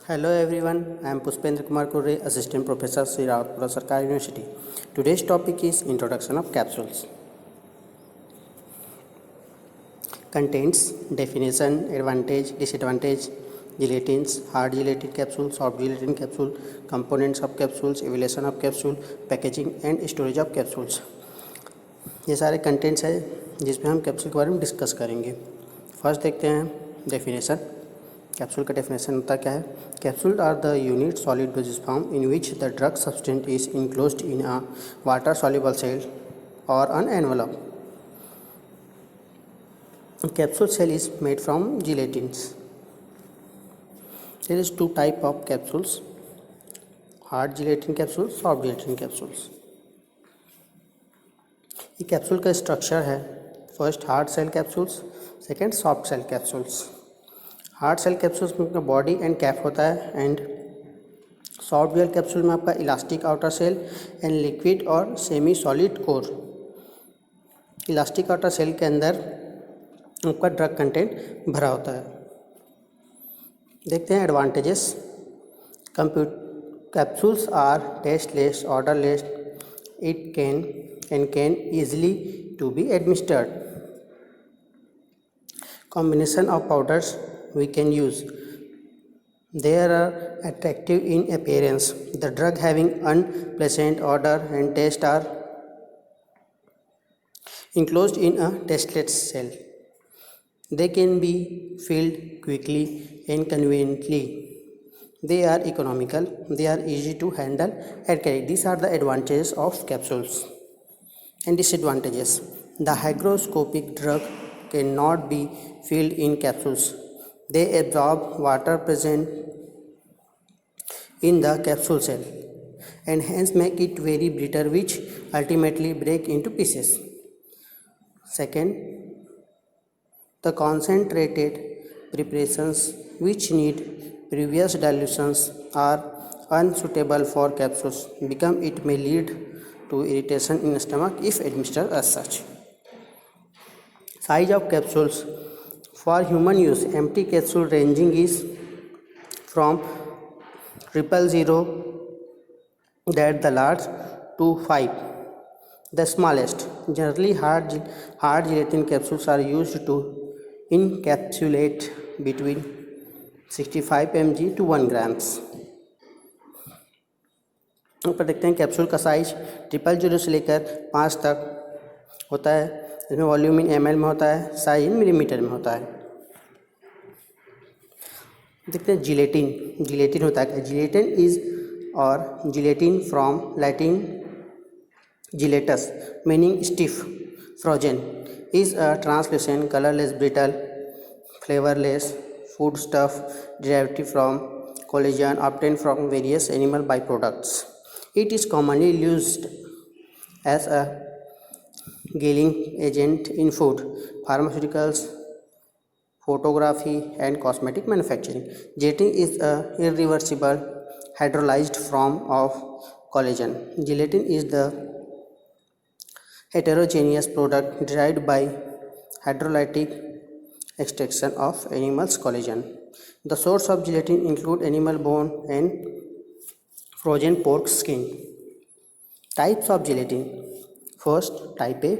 Hello everyone, I am Puspendra Kumar Kurre, Assistant Professor, Sri Rawatpura Sarkari University. Today's topic is Introduction of Capsules. Contains definition, advantage, disadvantage, gelatins, hard gelatin capsule, soft gelatin capsule, components of capsules, evaluation of capsule, packaging and storage of capsules. ये सारे contents है जिसमें हम capsule के बारे में discuss करेंगे. First देखते हैं डेफिनेशन. कैप्सूल का डेफिनेशन होता क्या है? Capsule are the unit solid dosage form in which the drug substance is enclosed in a water soluble cell or an envelope. Capsule cell is made from gelatins. There is two type of capsules: hard gelatin capsules, soft gelatin capsules. ये capsule का structure है. First hard shell capsules, second soft shell capsules. Hard shell capsules में आपका body and cap होता है and soft gel capsule में आपका elastic outer shell and liquid और semi solid core. Elastic outer shell के अंदर आपका ड्रग कंटेंट भरा होता है. देखते हैं advantages. Capsules are tasteless, odourless, it can easily to be administered. Combination of powders we can use. They are attractive in appearance. The drug having unpleasant odor and taste are enclosed in a testless cell. They can be filled quickly and conveniently. They are economical. They are easy to handle and carry. These are the advantages of capsules. And disadvantages. The hygroscopic drug cannot be filled in capsules. They absorb water present in the capsule cell and hence make it very brittle, which ultimately break into pieces. Second, the concentrated preparations which need previous dilutions are unsuitable for capsules. It may lead to irritation in the stomach if administered as such. Size of capsules. For human use, empty capsule ranging is from 000, that the large, to 5, the smallest. Generally, hard gelatin capsules are used to encapsulate between 65 mg to 1 grams. ऊपर देखते हैं capsule का size 000 से लेकर 5 तक होता है. इसमें वॉल्यूम इन ml में होता है, साइज इन मिलीमीटर में होता है. देखते हैं जिलेटिन होता है. जिलेटिन इज और gelatin from Latin gelatus meaning stiff, frozen, is a translucent, colourless, brittle, flavourless food stuff derived from collagen obtained from various animal byproducts. It is commonly used as a gelling agent in food, pharmaceuticals, photography and cosmetic manufacturing. Gelatin is a irreversible hydrolyzed form of collagen. Gelatin is the heterogeneous product derived by hydrolytic extraction of animals' collagen. The source of gelatin include animal bone and frozen pork skin. Types of gelatin. First, type A,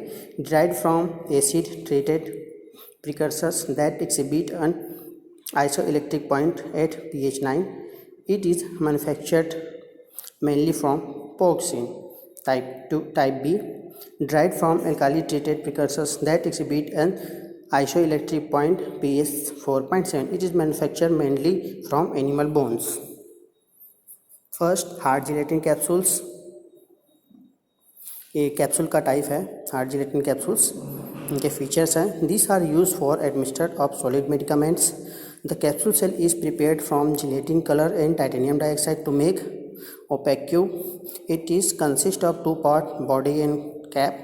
derived from acid treated precursors that exhibit an isoelectric point at pH 9. It is manufactured mainly from pork skin. Type B, derived from alkali treated precursors that exhibit an isoelectric point pH 4.7. It is manufactured mainly from animal bones. First, hard gelatin capsules. ये capsule का type है hard gelatin capsules. इनके features हैं. This are use for administrate of solid medicaments. The capsule shell is prepared from gelatin colour and titanium dioxide to make opaque. It is consist of two part, body and cap.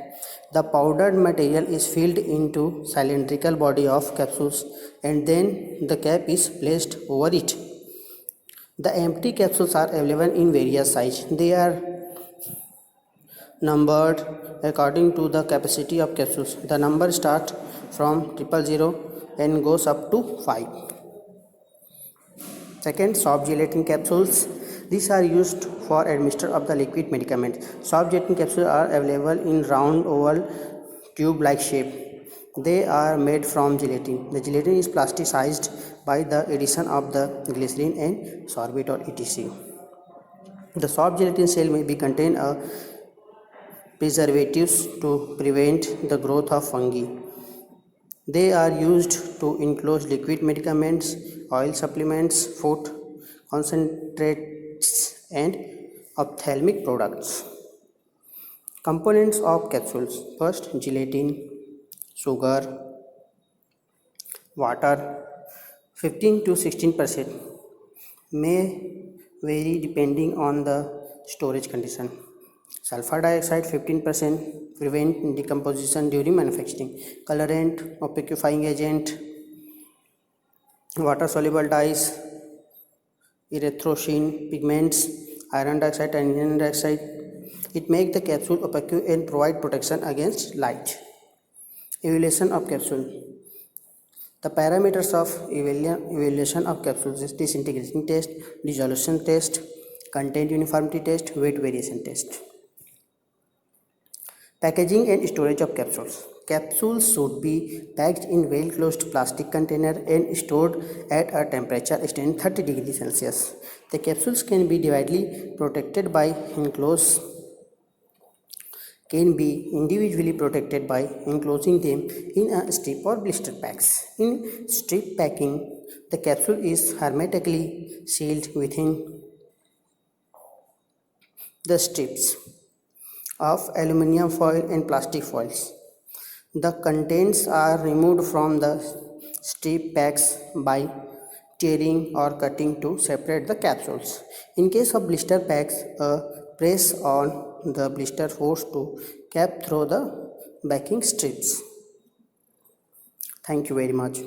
The powdered material is filled into cylindrical body of capsules and then the cap is placed over it. The empty capsules are available in various sizes. They are numbered according to the capacity of capsules. The number starts from 000 and goes up to 5. Second, soft gelatin capsules. These are used for administration of the liquid medicaments. Soft gelatin capsules are available in round, oval, tube-like shape. They are made from gelatin. The gelatin is plasticized by the addition of the glycerin and sorbate or etc. The soft gelatin cell may be contain a preservatives to prevent the growth of fungi. They are used to enclose liquid medicaments, oil supplements, food concentrates, and ophthalmic products. Components of capsules. First, gelatin, sugar, water, 15 to 16% may vary depending on the storage condition. Sulfur dioxide 15% prevent decomposition during manufacturing. Colorant, opacifying agent, water soluble dyes, erythrocyan pigments, iron dioxide and titanium dioxide. It makes the capsule opaque and provide protection against light. Evaluation of capsule. The parameters of evaluation of capsules is disintegration test, dissolution test, content uniformity test, weight variation test. Packaging and storage of capsules. Capsules should be packed in well-closed plastic container and stored at a temperature exceeding 30 degrees Celsius. The capsules can be individually protected by enclosing them in a strip or blister packs. In strip packing, the capsule is hermetically sealed within the strips of aluminum foil and plastic foils. The contents are removed from the strip packs by tearing or cutting to separate the capsules. In case of blister packs, a press on the blister force to cap through the backing strips. Thank you very much.